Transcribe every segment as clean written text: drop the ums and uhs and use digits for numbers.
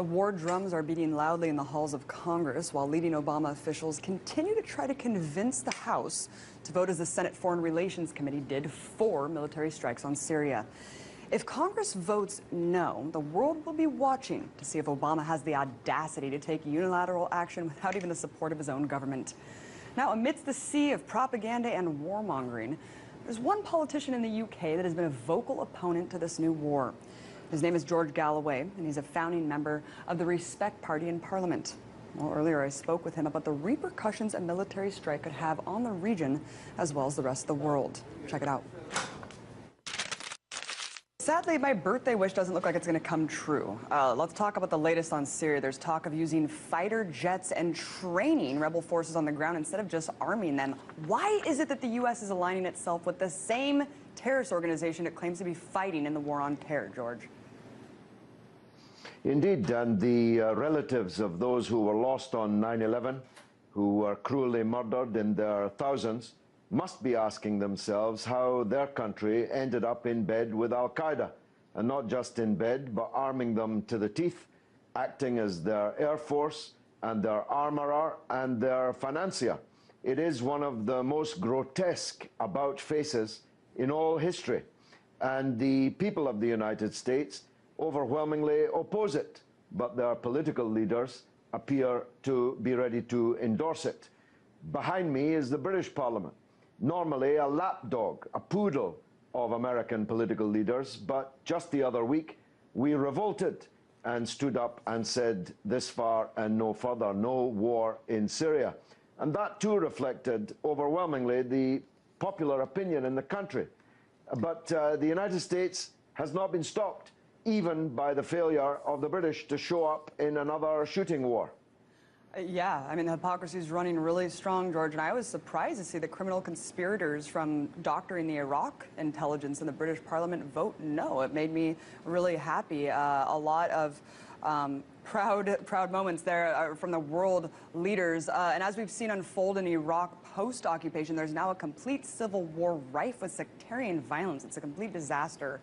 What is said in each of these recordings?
The war drums are beating loudly in the halls of Congress while leading Obama officials continue to try to convince the House to vote as the Senate Foreign Relations Committee did for military strikes on Syria. If Congress votes no, the world will be watching to see if Obama has the audacity to take unilateral action without even the support of his own government. Now, amidst the sea of propaganda and warmongering, there's one politician in the UK that has been a vocal opponent to this new war. His name is George Galloway, and he's a founding member of the Respect Party in Parliament. Well, earlier I spoke with him about the repercussions a military strike could have on the region as well as the rest of the world. Check it out. Sadly, my birthday wish doesn't look like it's going to come true. Let's talk about the latest on Syria. There's talk of using fighter jets and training rebel forces on the ground instead of just arming them. Why is it that the U.S. is aligning itself with the same terrorist organization it claims to be fighting in the war on terror, George? Indeed, and the relatives of those who were lost on 9/11, who were cruelly murdered in their thousands, must be asking themselves how their country ended up in bed with Al-Qaeda, and not just in bed, but arming them to the teeth, acting as their air force and their armorer and their financier. It is one of the most grotesque about faces in all history, and the people of the United States overwhelmingly oppose it, but their political leaders appear to be ready to endorse it. Behind me is the British Parliament, normally a lapdog, a poodle of American political leaders, but just the other week we revolted and stood up and said this far and no further, no war in Syria. And that too reflected overwhelmingly the popular opinion in the country. But the United States has not been stopped, even by the failure of the British to show up in another shooting war. Yeah, I mean, the hypocrisy is running really strong, George, and I was surprised to see the criminal conspirators from doctoring the Iraq intelligence in the British Parliament vote no. It made me really happy. A lot of proud moments there from the world leaders. And as we've seen unfold in Iraq post-occupation, there's now a complete civil war rife with sectarian violence. It's a complete disaster.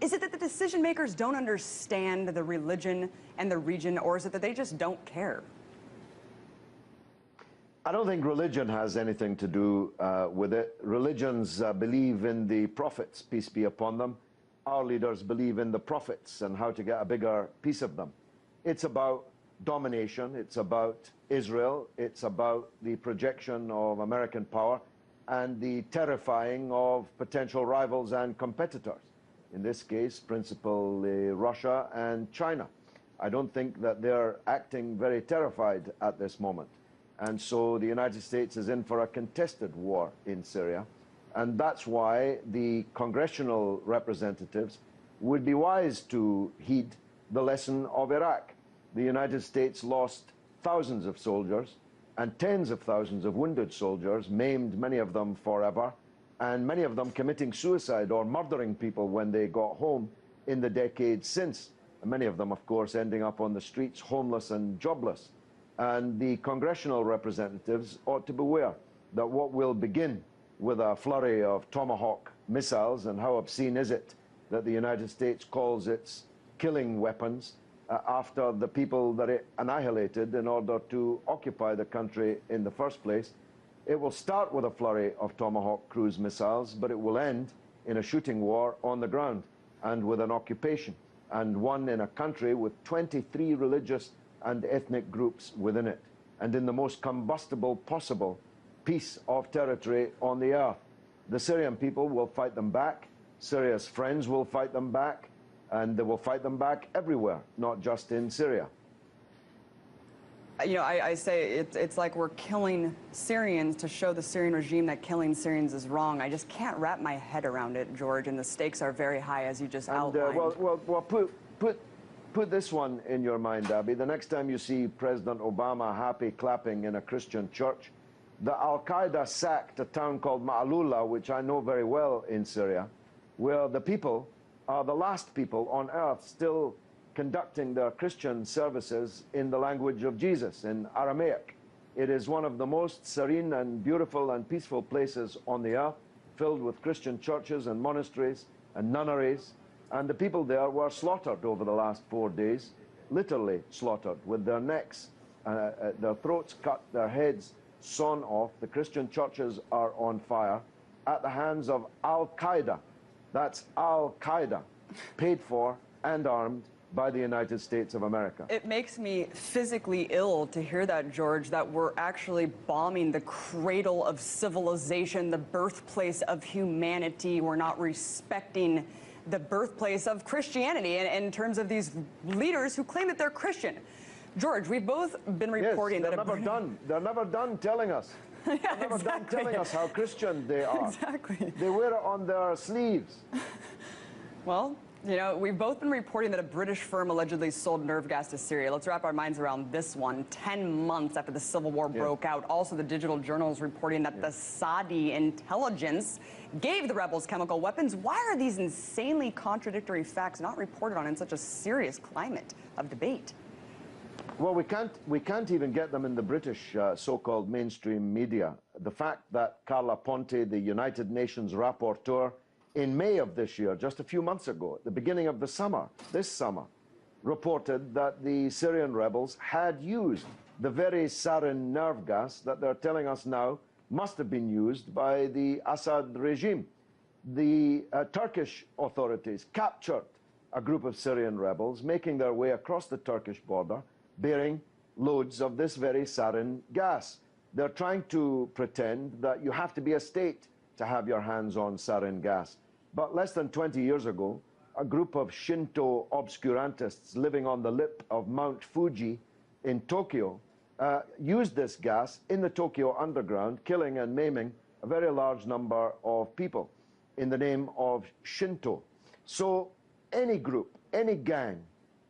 Is it that the decision makers don't understand the religion and the region, or is it that they just don't care? I don't think religion has anything to do with it. Religions believe in the prophets, peace be upon them. Our leaders believe in the prophets and how to get a bigger piece of them. It's about domination. It's about Israel. It's about the projection of American power and the terrifying of potential rivals and competitors. In this case, principally Russia and China. I don't think that they're acting very terrified at this moment. And so the United States is in for a contested war in Syria. And that's why the congressional representatives would be wise to heed the lesson of Iraq. The United States lost thousands of soldiers and tens of thousands of wounded soldiers, maimed many of them forever, and many of them committing suicide or murdering people when they got home in the decades since. And many of them, of course, ending up on the streets, homeless and jobless. And the congressional representatives ought to beware that what will begin with a flurry of Tomahawk missiles, and how obscene is it that the United States calls its killing weapons after the people that it annihilated in order to occupy the country in the first place. It will start with a flurry of Tomahawk cruise missiles, but it will end in a shooting war on the ground and with an occupation, and one in a country with 23 religious and ethnic groups within it, and in the most combustible possible piece of territory on the earth. The Syrian people will fight them back. Syria's friends will fight them back, and they will fight them back everywhere, not just in Syria. You know, I say it's like we're killing Syrians to show the Syrian regime that killing Syrians is wrong. I just can't wrap my head around it, George, and the stakes are very high, as you just outlined. Well, put this one in your mind, Abby. The next time you see President Obama happy clapping in a Christian church, the Al-Qaeda sacked a town called Ma'alula, which I know very well in Syria, where the people are the last people on earth still conducting their Christian services in the language of Jesus, in Aramaic. It is one of the most serene and beautiful and peaceful places on the earth, filled with Christian churches and monasteries and nunneries. And the people there were slaughtered over the last 4 days literally slaughtered, with their necks, their throats cut, their heads sawn off. The Christian churches are on fire at the hands of Al-Qaeda. That's Al-Qaeda, paid for and armed by the United States of America. It makes me physically ill to hear that, George, that we're actually bombing the cradle of civilization, the birthplace of humanity. We're not respecting the birthplace of Christianity in terms of these leaders who claim that they're Christian. George, we've both been reporting they're that They're never done telling us. Yeah, They're never done telling us how Christian they are. Exactly. They wear it on their sleeves. Well, you know, we've both been reporting that a British firm allegedly sold nerve gas to Syria. Let's wrap our minds around this one. 10 months after the civil war broke out. Also, the digital journal is reporting that the Saudi intelligence gave the rebels chemical weapons. Why are these insanely contradictory facts not reported on in such a serious climate of debate? Well, we can't even get them in the British so-called mainstream media. The fact that Carla Ponte, the United Nations rapporteur, in May of this year, just a few months ago, at the beginning of the summer, this summer, reported that the Syrian rebels had used the very sarin nerve gas that they're telling us now must have been used by the Assad regime. The Turkish authorities captured a group of Syrian rebels making their way across the Turkish border, bearing loads of this very sarin gas. They're trying to pretend that you have to be a state to have your hands on sarin gas. But less than 20 years ago, a group of Shinto obscurantists living on the lip of Mount Fuji in Tokyo used this gas in the Tokyo underground, killing and maiming a very large number of people in the name of Shinto. So any group, any gang,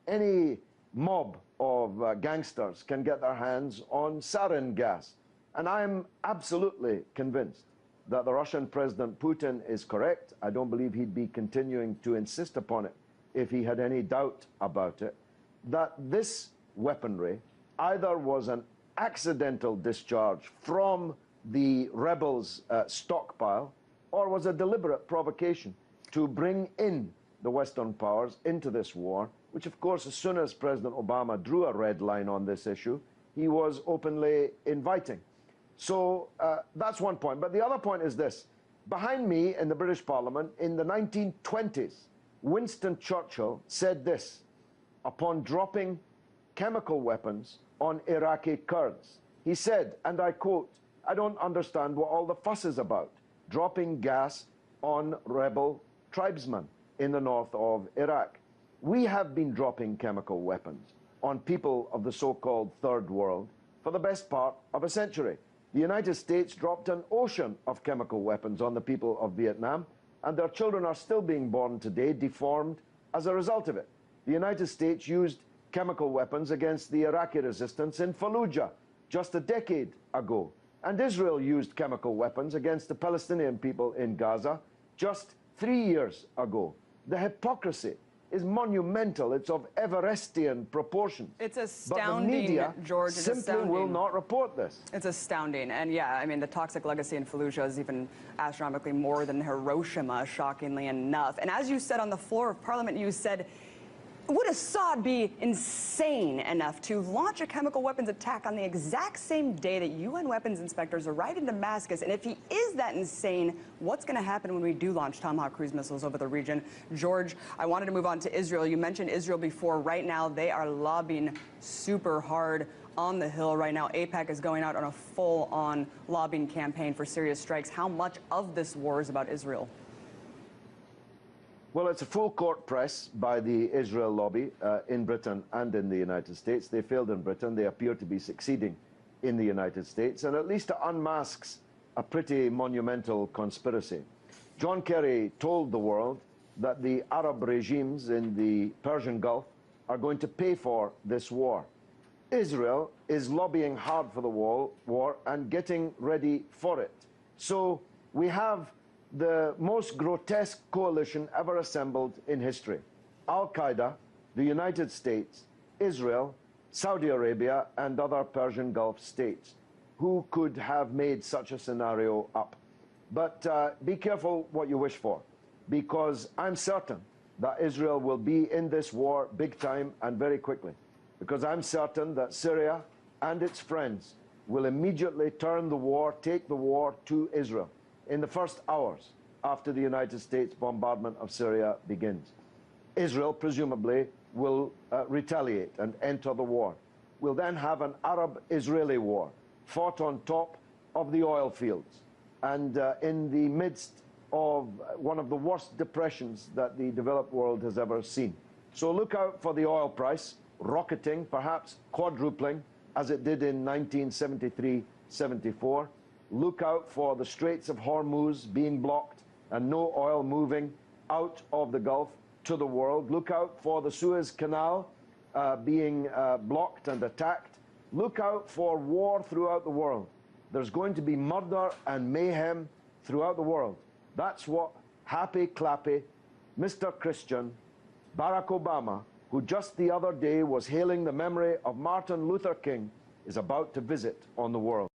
any mob of gangsters can get their hands on sarin gas. And I'm absolutely convinced that the Russian President Putin is correct. I don't believe he'd be continuing to insist upon it if he had any doubt about it, that this weaponry either was an accidental discharge from the rebels' stockpile or was a deliberate provocation to bring in the Western powers into this war, which, of course, as soon as President Obama drew a red line on this issue, he was openly inviting. So that's one point. But the other point is this. Behind me in the British Parliament in the 1920s, Winston Churchill said this upon dropping chemical weapons on Iraqi Kurds. He said, and I quote, "I don't understand what all the fuss is about, dropping gas on rebel tribesmen in the north of Iraq. We have been dropping chemical weapons on people of the so-called third world for the best part of a century. The United States dropped an ocean of chemical weapons on the people of Vietnam, and their children are still being born today deformed as a result of it. The United States used chemical weapons against the Iraqi resistance in Fallujah just a decade ago. And Israel used chemical weapons against the Palestinian people in Gaza just 3 years ago. The hypocrisy is monumental. It's of Everestian proportions. It's astounding, but the media, George. It's simply astounding. will not report this. It's astounding. And yeah, I mean, the toxic legacy in Fallujah is even astronomically more than Hiroshima, shockingly enough. And as you said on the floor of Parliament, you said, would Assad be insane enough to launch a chemical weapons attack on the exact same day that UN weapons inspectors arrived in Damascus? And if he is that insane, what's going to happen when we do launch Tomahawk cruise missiles over the region? George, I wanted to move on to Israel. You mentioned Israel before. Right now, they are lobbying super hard on the Hill. Right now, AIPAC is going out on a full-on lobbying campaign for serious strikes. How much of this war is about Israel? Well, it's a full court press by the Israel lobby in Britain and in the United States. They failed in Britain. They appear to be succeeding in the United States, and at least it unmasks a pretty monumental conspiracy. John Kerry told the world that the Arab regimes in the Persian Gulf are going to pay for this war. Israel is lobbying hard for the war and getting ready for it. So we have the most grotesque coalition ever assembled in history. Al-Qaeda, the United States, Israel, Saudi Arabia, and other Persian Gulf states. Who could have made such a scenario up? But be careful what you wish for, because I'm certain that Israel will be in this war big time and very quickly. because I'm certain that Syria and its friends will immediately turn the war, take the war to Israel in the first hours after the United States bombardment of Syria begins. Israel, presumably, will retaliate and enter the war. We'll then have an Arab-Israeli war fought on top of the oil fields and in the midst of one of the worst depressions that the developed world has ever seen. So look out for the oil price rocketing, perhaps quadrupling, as it did in 1973-74. Look out for the Straits of Hormuz being blocked and no oil moving out of the Gulf to the world. Look out for the Suez Canal being blocked and attacked. Look out for war throughout the world. There's going to be murder and mayhem throughout the world. That's what happy, clappy, Mr. Christian, Barack Obama, who just the other day was hailing the memory of Martin Luther King, is about to visit on the world.